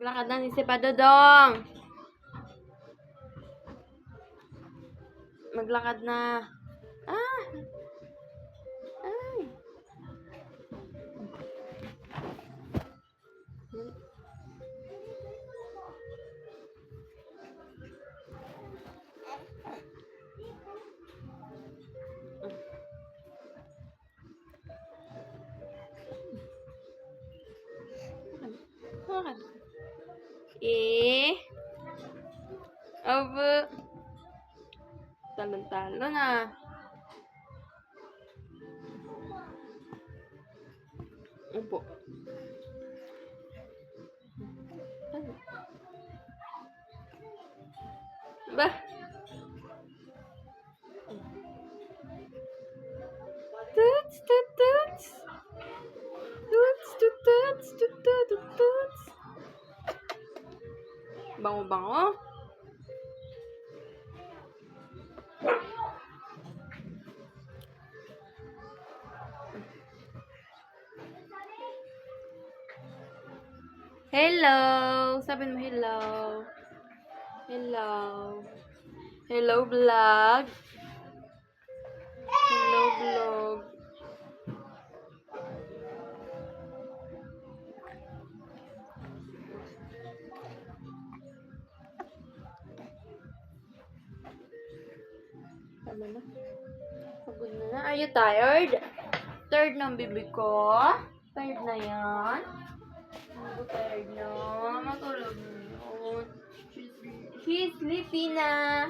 Maglakad na si Padodong. Maglakad na. Ah! Ay! Maglakad. Aba. Talon-talon na. Upo. Ba? Tuts, tuts, tuts. Tuts, tuts, tuts, tuts, tuts, tuts. Bango-bango. Hello! Sabi mo hello. Hello. Hello, vlog. Hello, vlog. Tama na. Pagod na. Are you tired? Tired ng bibi ko? Tired na yan? Ako tired na. Matulog na yun. He's sleepy na.